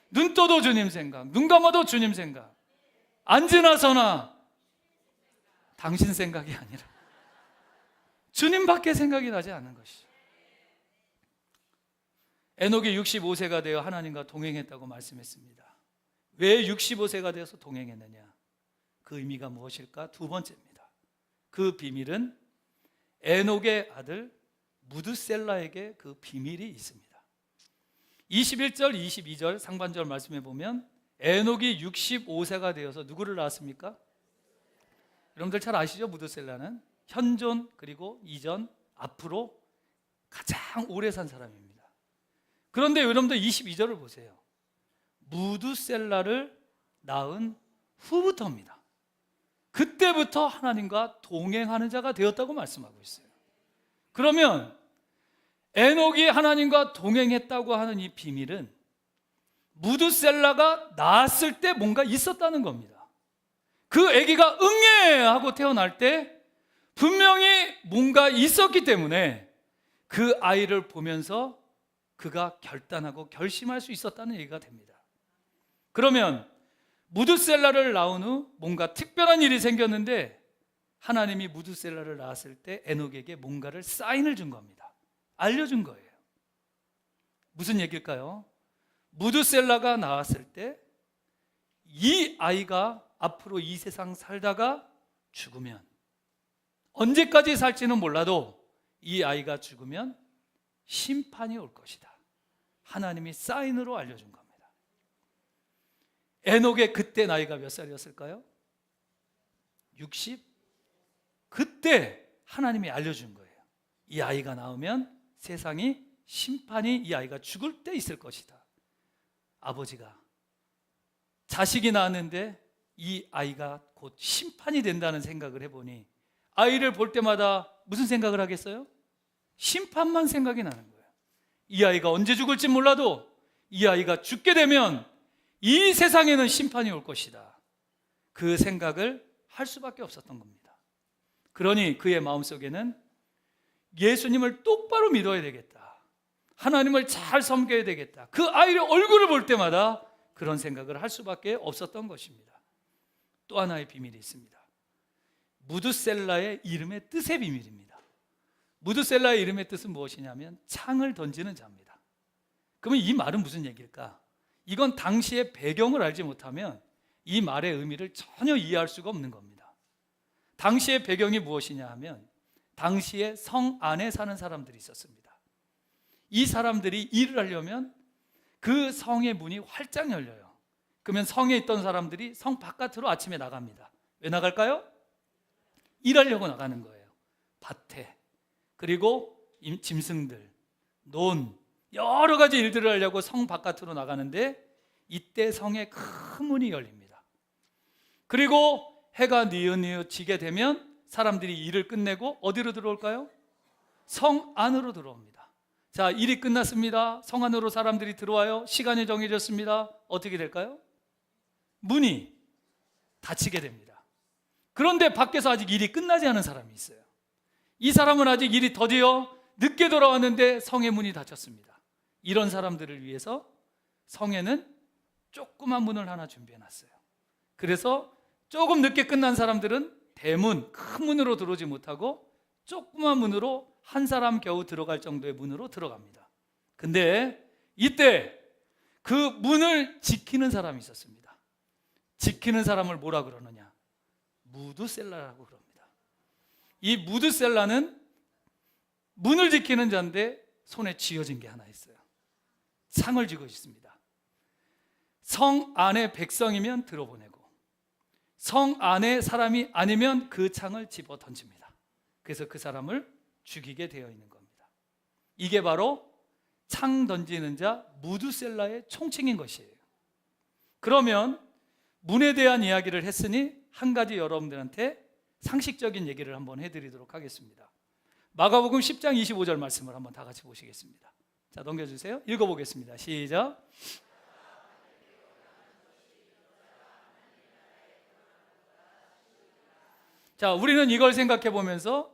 눈 떠도 주님 생각, 눈 감아도 주님 생각, 앉으나 서나 당신 생각이 아니라 주님밖에 생각이 나지 않는 것이죠. 에녹이 65세가 되어 하나님과 동행했다고 말씀했습니다. 왜 65세가 되어서 동행했느냐? 그 의미가 무엇일까? 두 번째입니다. 그 비밀은 에녹의 아들 무드셀라에게 그 비밀이 있습니다. 21절, 22절 상반절 말씀해 보면 에녹이 65세가 되어서 누구를 낳았습니까? 여러분들 잘 아시죠? 무드셀라는 현존 그리고 이전 앞으로 가장 오래 산 사람입니다. 그런데 여러분들 22절을 보세요. 무드셀라를 낳은 후부터입니다. 그때부터 하나님과 동행하는 자가 되었다고 말씀하고 있어요. 그러면 에녹이 하나님과 동행했다고 하는 이 비밀은 무드셀라가 낳았을 때 뭔가 있었다는 겁니다. 그 아기가 응애 하고 태어날 때 분명히 뭔가 있었기 때문에 그 아이를 보면서 그가 결단하고 결심할 수 있었다는 얘기가 됩니다. 그러면 무드셀라를 낳은 후 뭔가 특별한 일이 생겼는데 하나님이 무드셀라를 낳았을 때 에녹에게 뭔가를 사인을 준 겁니다. 알려준 거예요. 무슨 얘기일까요? 무드셀라가 나왔을 때 이 아이가 앞으로 이 세상 살다가 죽으면, 언제까지 살지는 몰라도 이 아이가 죽으면 심판이 올 것이다. 하나님이 사인으로 알려준 겁니다. 에녹의 그때 나이가 몇 살이었을까요? 60? 그때 하나님이 알려준 거예요. 이 아이가 나오면 세상이 심판이 이 아이가 죽을 때 있을 것이다. 아버지가 자식이 낳았는데 이 아이가 곧 심판이 된다는 생각을 해보니 아이를 볼 때마다 무슨 생각을 하겠어요? 심판만 생각이 나는 거예요. 이 아이가 언제 죽을지 몰라도 이 아이가 죽게 되면 이 세상에는 심판이 올 것이다. 그 생각을 할 수밖에 없었던 겁니다. 그러니 그의 마음속에는 예수님을 똑바로 믿어야 되겠다, 하나님을 잘 섬겨야 되겠다, 그 아이의 얼굴을 볼 때마다 그런 생각을 할 수밖에 없었던 것입니다. 또 하나의 비밀이 있습니다. 무드셀라의 이름의 뜻의 비밀입니다. 무드셀라의 이름의 뜻은 무엇이냐면 창을 던지는 자입니다. 그러면 이 말은 무슨 얘기일까? 이건 당시의 배경을 알지 못하면 이 말의 의미를 전혀 이해할 수가 없는 겁니다. 당시의 배경이 무엇이냐 하면 당시에 성 안에 사는 사람들이 있었습니다. 이 사람들이 일을 하려면 그 성의 문이 활짝 열려요. 그러면 성에 있던 사람들이 성 바깥으로 아침에 나갑니다. 왜 나갈까요? 일하려고 나가는 거예요. 밭에, 그리고 짐승들, 논, 여러 가지 일들을 하려고 성 바깥으로 나가는데 이때 성의 큰 문이 열립니다. 그리고 해가 뉘어지게 되면 사람들이 일을 끝내고 어디로 들어올까요? 성 안으로 들어옵니다. 자, 일이 끝났습니다. 성 안으로 사람들이 들어와요. 시간이 정해졌습니다. 어떻게 될까요? 문이 닫히게 됩니다. 그런데 밖에서 아직 일이 끝나지 않은 사람이 있어요. 이 사람은 아직 일이 더디어 늦게 돌아왔는데 성의 문이 닫혔습니다. 이런 사람들을 위해서 성에는 조그만 문을 하나 준비해놨어요. 그래서 조금 늦게 끝난 사람들은 대문, 큰 문으로 들어오지 못하고 조그만 문으로 한 사람 겨우 들어갈 정도의 문으로 들어갑니다. 근데 이때 그 문을 지키는 사람이 있었습니다. 지키는 사람을 뭐라 그러느냐? 무드셀라라고 그럽니다. 이 무드셀라는 문을 지키는 자인데 손에 쥐어진 게 하나 있어요. 창을 쥐고 있습니다. 성 안에 백성이면 들어보내고 성 안에 사람이 아니면 그 창을 집어 던집니다. 그래서 그 사람을 죽이게 되어 있는 겁니다. 이게 바로 창 던지는 자 무드셀라의 총칭인 것이에요. 그러면 문에 대한 이야기를 했으니 한 가지 여러분들한테 상식적인 얘기를 한번 해드리도록 하겠습니다. 마가복음 10장 25절 말씀을 한번 다 같이 보시겠습니다. 자, 넘겨주세요. 읽어보겠습니다. 시작. 자, 우리는 이걸 생각해 보면서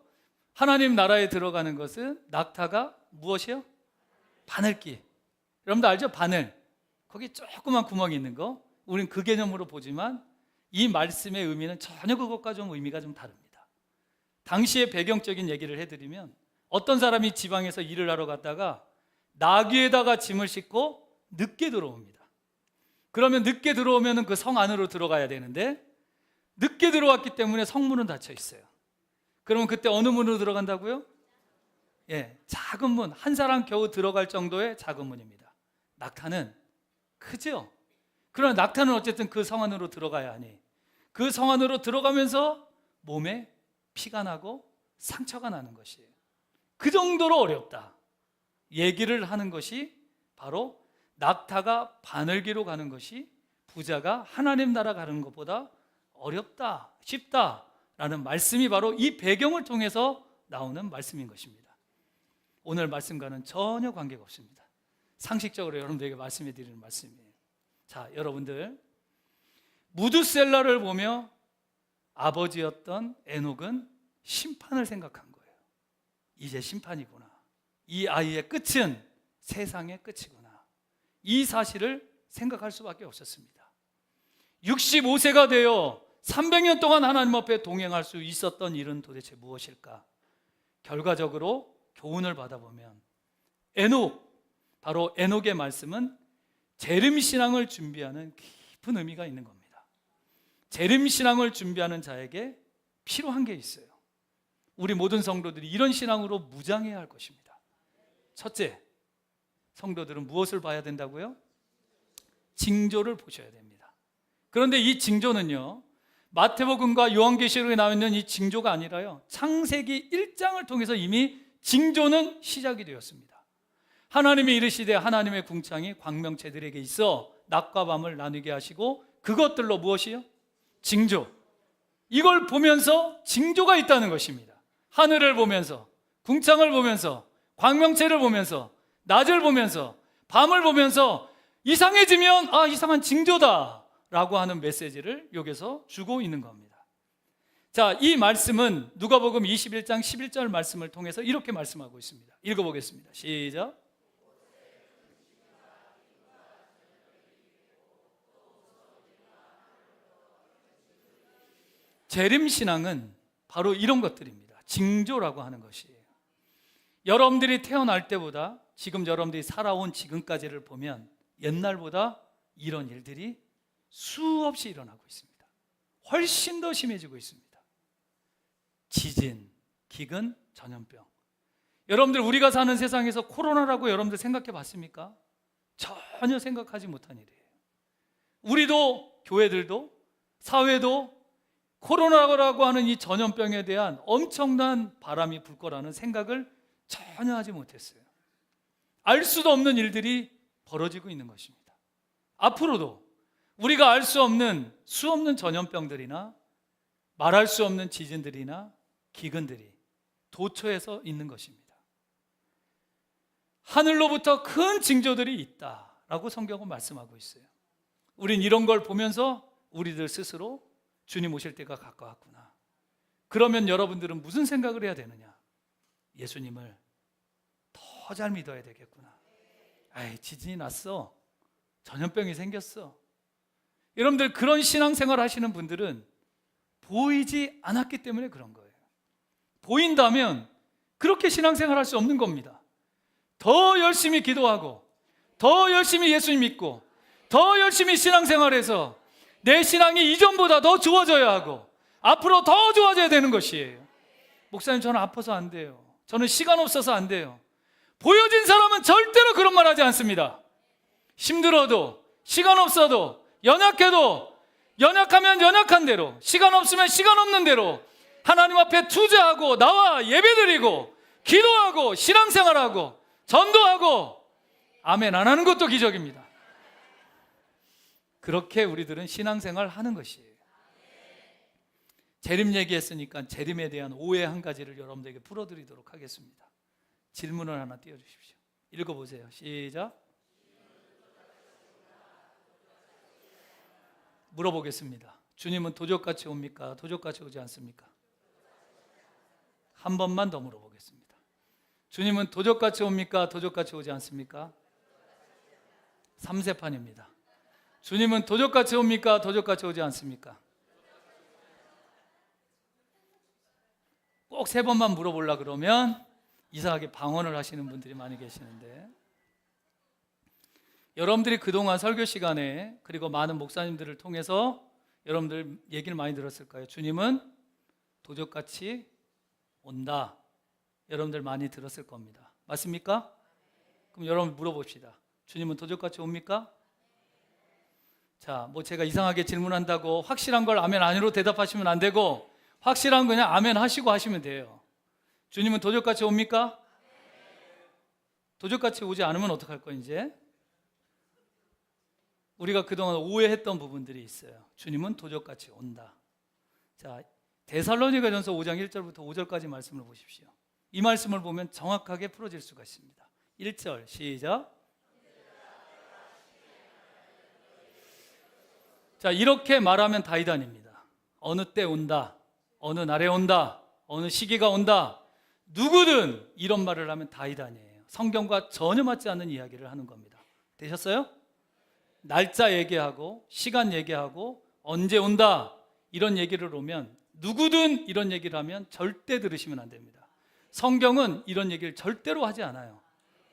하나님 나라에 들어가는 것은 낙타가 무엇이요? 바늘기. 여러분들 알죠? 바늘. 거기 조그만 구멍이 있는 거. 우리는 그 개념으로 보지만 이 말씀의 의미는 전혀 그것과 좀 의미가 좀 다릅니다. 당시의 배경적인 얘기를 해드리면 어떤 사람이 지방에서 일을 하러 갔다가 나귀에다가 짐을 싣고 늦게 들어옵니다. 그러면 늦게 들어오면 그 성 안으로 들어가야 되는데 늦게 들어왔기 때문에 성문은 닫혀 있어요. 그러면 그때 어느 문으로 들어간다고요? 작은 문, 한 사람 겨우 들어갈 정도의 작은 문입니다. 낙타는 크죠? 그러나 낙타는 어쨌든 그 성 안으로 들어가야 하니 그 성 안으로 들어가면서 몸에 피가 나고 상처가 나는 것이에요. 그 정도로 어렵다 얘기를 하는 것이 바로 낙타가 바늘기로 가는 것이 부자가 하나님 나라 가는 것보다 어렵다, 쉽다라는 말씀이 바로 이 배경을 통해서 나오는 말씀인 것입니다. 오늘 말씀과는 전혀 관계가 없습니다. 상식적으로 여러분들에게 말씀해 드리는 말씀이에요. 자, 여러분들 무드셀라를 보며 아버지였던 에녹은 심판을 생각한 거예요. 이제 심판이구나. 이 아이의 끝은 세상의 끝이구나. 이 사실을 생각할 수밖에 없었습니다. 65세가 되어 300년 동안 하나님 앞에 동행할 수 있었던 일은 도대체 무엇일까? 결과적으로 교훈을 받아보면 바로 에녹의 말씀은 재림신앙을 준비하는 깊은 의미가 있는 겁니다. 재림신앙을 준비하는 자에게 필요한 게 있어요. 우리 모든 성도들이 이런 신앙으로 무장해야 할 것입니다. 첫째, 성도들은 무엇을 봐야 된다고요? 징조를 보셔야 됩니다. 그런데 이 징조는요, 마태복음과 요한계시록에 나와 있는 이 징조가 아니라요, 창세기 1장을 통해서 이미 징조는 시작이 되었습니다. 하나님이 이르시되 하나님의 궁창이 광명체들에게 있어 낮과 밤을 나누게 하시고 그것들로 무엇이요? 징조. 이걸 보면서 징조가 있다는 것입니다. 하늘을 보면서, 궁창을 보면서, 광명체를 보면서, 낮을 보면서, 밤을 보면서 이상해지면 이상한 징조다 라고 하는 메시지를 여기서 주고 있는 겁니다. 자, 이 말씀은 누가복음 21장 11절 말씀을 통해서 이렇게 말씀하고 있습니다. 읽어보겠습니다. 시작. 재림신앙은 바로 이런 것들입니다. 징조라고 하는 것이에요. 여러분들이 태어날 때보다 지금 여러분들이 살아온 지금까지를 보면 옛날보다 이런 일들이 수없이 일어나고 있습니다. 훨씬 더 심해지고 있습니다. 지진, 기근, 전염병. 여러분들 우리가 사는 세상에서 코로나라고 여러분들 생각해 봤습니까? 전혀 생각하지 못한 일이에요. 우리도, 교회들도, 사회도 코로나라고 하는 이 전염병에 대한 엄청난 바람이 불 거라는 생각을 전혀 하지 못했어요. 알 수도 없는 일들이 벌어지고 있는 것입니다. 앞으로도 우리가 알 수 없는 수없는 전염병들이나 말할 수 없는 지진들이나 기근들이 도처에서 있는 것입니다. 하늘로부터 큰 징조들이 있다라고 성경은 말씀하고 있어요. 우린 이런 걸 보면서 우리들 스스로 주님 오실 때가 가까웠구나. 그러면 여러분들은 무슨 생각을 해야 되느냐? 예수님을 더 잘 믿어야 되겠구나. 지진이 났어. 전염병이 생겼어. 여러분들 그런 신앙생활 하시는 분들은 보이지 않았기 때문에 그런 거예요. 보인다면 그렇게 신앙생활 할 수 없는 겁니다. 더 열심히 기도하고 더 열심히 예수님 믿고 더 열심히 신앙생활해서 내 신앙이 이전보다 더 좋아져야 하고 앞으로 더 좋아져야 되는 것이에요. 목사님, 저는 아파서 안 돼요. 저는 시간 없어서 안 돼요. 보여진 사람은 절대로 그런 말 하지 않습니다. 힘들어도, 시간 없어도, 연약해도, 연약하면 연약한 대로, 시간 없으면 시간 없는 대로 하나님 앞에 투자하고 나와 예배드리고 기도하고 신앙생활하고 전도하고 아멘 안 하는 것도 기적입니다. 그렇게 우리들은 신앙생활 하는 것이에요. 재림 얘기했으니까 재림에 대한 오해 한 가지를 여러분들에게 풀어드리도록 하겠습니다. 질문을 하나 띄워주십시오. 읽어보세요. 시작. 물어보겠습니다. 주님은 도적같이 옵니까? 도적같이 오지 않습니까? 한 번만 더 물어보겠습니다. 주님은 도적같이 옵니까? 도적같이 오지 않습니까? 3세판입니다. 주님은 도적같이 옵니까? 도적같이 오지 않습니까? 꼭 3번만 물어보려고 그러면 이상하게 방언을 하시는 분들이 많이 계시는데, 여러분들이 그동안 설교 시간에 그리고 많은 목사님들을 통해서 여러분들 얘기를 많이 들었을 거예요. 주님은 도적같이 온다. 여러분들 많이 들었을 겁니다. 맞습니까? 그럼 여러분 물어봅시다. 주님은 도적같이 옵니까? 자, 제가 이상하게 질문한다고 확실한 걸 아멘 아니로 대답하시면 안 되고 확실한 그냥 아멘 하시고 하시면 돼요. 주님은 도적같이 옵니까? 도적같이 오지 않으면 어떡할 거예요 이제? 우리가 그동안 오해했던 부분들이 있어요. 주님은 도적같이 온다. 자, 데살로니가전서 5장 1절부터 5절까지 말씀을 보십시오. 이 말씀을 보면 정확하게 풀어질 수가 있습니다. 1절 시작. 자, 이렇게 말하면 다이단입니다. 어느 때 온다, 어느 날에 온다, 어느 시기가 온다, 누구든 이런 말을 하면 다이단이에요. 성경과 전혀 맞지 않는 이야기를 하는 겁니다. 되셨어요? 날짜 얘기하고 시간 얘기하고 언제 온다 이런 얘기를 오면, 누구든 이런 얘기를 하면 절대 들으시면 안 됩니다. 성경은 이런 얘기를 절대로 하지 않아요.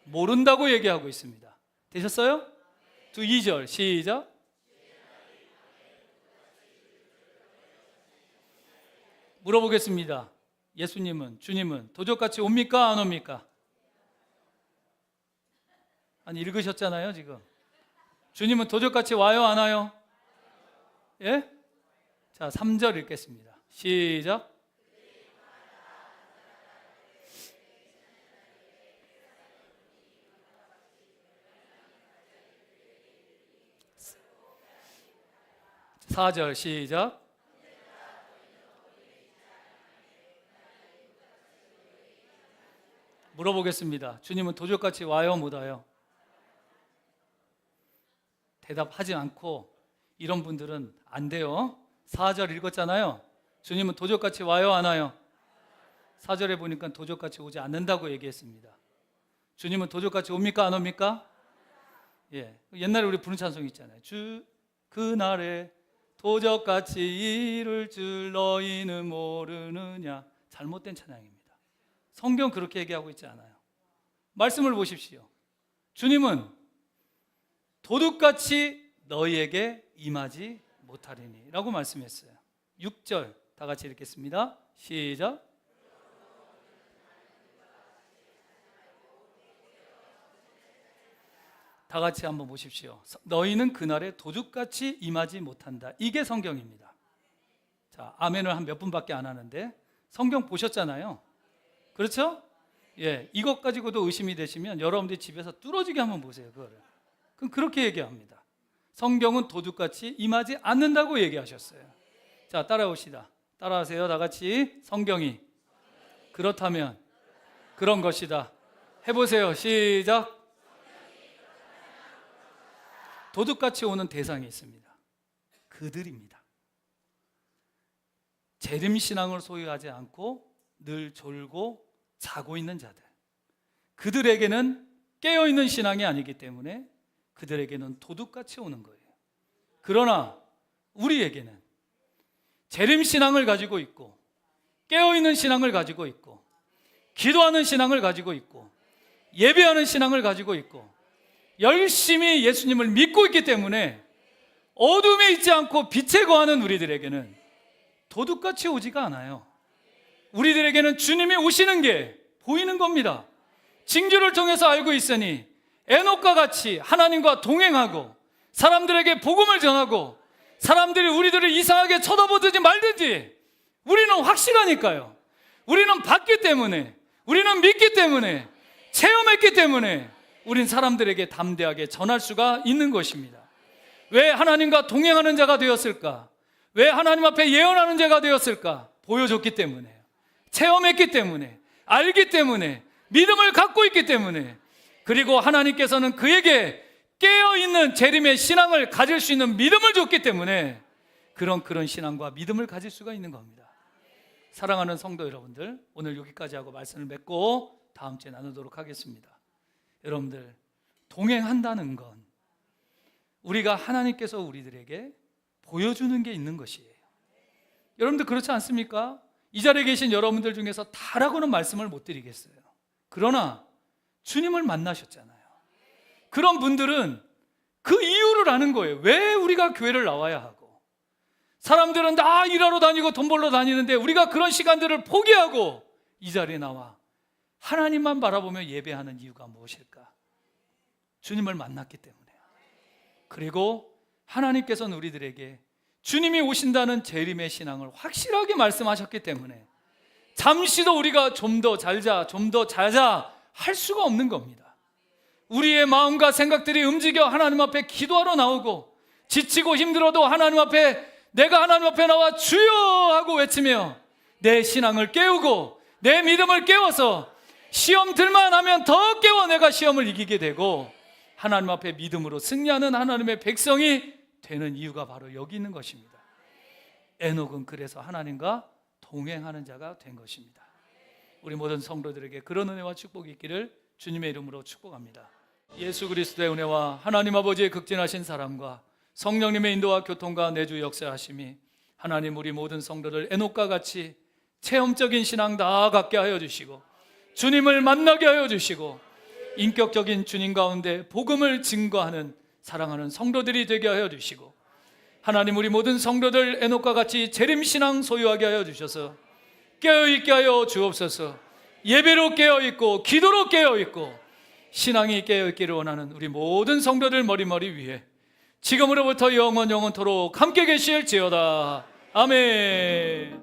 모른다고 얘기하고 있습니다. 되셨어요? 2절 시작. 물어보겠습니다. 예수님은, 주님은 도적같이 옵니까 안 옵니까? 아니, 읽으셨잖아요 지금. 주님은 도적같이 와요 안 와요? 예? 자, 3절 읽겠습니다. 시작. (4절) 시작. 물어보겠습니다. 주님은 도적같이 와요, 못 와요? 대답하지 않고 이런 분들은 안 돼요. 4절 읽었잖아요. 주님은 도적같이 와요, 안 와요? 4절에 보니까 도적같이 오지 않는다고 얘기했습니다. 주님은 도적같이 옵니까, 안 옵니까? 예, 옛날에 우리 부른 찬송이 있잖아요. 그날에 도적같이 이룰 줄 너희는 모르느냐. 잘못된 찬양입니다. 성경 그렇게 얘기하고 있지 않아요. 말씀을 보십시오. 주님은 도둑같이 너희에게 임하지 못하리니 라고 말씀했어요. 6절 다 같이 읽겠습니다. 시작. 다 같이 한번 보십시오. 너희는 그날에 도둑같이 임하지 못한다. 이게 성경입니다. 자, 아멘을 한 몇 분밖에 안 하는데 성경 보셨잖아요. 그렇죠? 예, 이것 가지고도 의심이 되시면 여러분들이 집에서 뚫어지게 한번 보세요. 그거를. 그럼 그렇게 얘기합니다. 성경은 도둑같이 임하지 않는다고 얘기하셨어요. 자, 따라옵시다. 따라하세요. 다 같이. 성경이 그렇다면 그런 것이다. 해보세요. 시작. 도둑같이 오는 대상이 있습니다. 그들입니다. 재림신앙을 소유하지 않고 늘 졸고 자고 있는 자들. 그들에게는 깨어있는 신앙이 아니기 때문에 그들에게는 도둑같이 오는 거예요. 그러나 우리에게는 재림신앙을 가지고 있고 깨어있는 신앙을 가지고 있고 기도하는 신앙을 가지고 있고 예배하는 신앙을 가지고 있고 열심히 예수님을 믿고 있기 때문에 어둠에 있지 않고 빛에 거하는 우리들에게는 도둑같이 오지가 않아요. 우리들에게는 주님이 오시는 게 보이는 겁니다. 징조를 통해서 알고 있으니 에녹과 같이 하나님과 동행하고 사람들에게 복음을 전하고 사람들이 우리들을 이상하게 쳐다보든지 말든지 우리는 확실하니까요. 우리는 봤기 때문에, 우리는 믿기 때문에, 체험했기 때문에 우린 사람들에게 담대하게 전할 수가 있는 것입니다. 왜 하나님과 동행하는 자가 되었을까? 왜 하나님 앞에 예언하는 자가 되었을까? 보여줬기 때문에, 체험했기 때문에, 알기 때문에, 믿음을 갖고 있기 때문에, 그리고 하나님께서는 그에게 깨어있는 재림의 신앙을 가질 수 있는 믿음을 줬기 때문에 그런 신앙과 믿음을 가질 수가 있는 겁니다. 사랑하는 성도 여러분들, 오늘 여기까지 하고 말씀을 맺고 다음 주에 나누도록 하겠습니다. 여러분들, 동행한다는 건 우리가 하나님께서 우리들에게 보여주는 게 있는 것이에요. 여러분들 그렇지 않습니까? 이 자리에 계신 여러분들 중에서 다라고는 말씀을 못 드리겠어요. 그러나 주님을 만나셨잖아요. 그런 분들은 그 이유를 아는 거예요. 왜 우리가 교회를 나와야 하고, 사람들은 다 일하러 다니고 돈 벌러 다니는데 우리가 그런 시간들을 포기하고 이 자리에 나와 하나님만 바라보며 예배하는 이유가 무엇일까? 주님을 만났기 때문에요. 그리고 하나님께서는 우리들에게 주님이 오신다는 재림의 신앙을 확실하게 말씀하셨기 때문에 잠시도 우리가 좀 더 잘자, 좀 더 잘자 할 수가 없는 겁니다. 우리의 마음과 생각들이 움직여 하나님 앞에 기도하러 나오고 지치고 힘들어도 하나님 앞에, 내가 하나님 앞에 나와 주여 하고 외치며 내 신앙을 깨우고 내 믿음을 깨워서 시험 들만 하면 더 깨워 내가 시험을 이기게 되고 하나님 앞에 믿음으로 승리하는 하나님의 백성이 되는 이유가 바로 여기 있는 것입니다. 에녹은 그래서 하나님과 동행하는 자가 된 것입니다. 우리 모든 성도들에게 그런 은혜와 축복이 있기를 주님의 이름으로 축복합니다. 예수 그리스도의 은혜와 하나님 아버지의 극진하신 사랑과 성령님의 인도와 교통과 내주 역사하심이 하나님 우리 모든 성도들 에녹과 같이 체험적인 신앙 다 갖게 하여 주시고 주님을 만나게 하여 주시고 인격적인 주님 가운데 복음을 증거하는 사랑하는 성도들이 되게 하여 주시고 하나님 우리 모든 성도들 에녹과 같이 재림신앙 소유하게 하여 주셔서 깨어있게 하여 주옵소서. 예배로 깨어있고 기도로 깨어있고 신앙이 깨어있기를 원하는 우리 모든 성도들 머리머리 위에 지금으로부터 영원토록 함께 계실지어다. 아멘.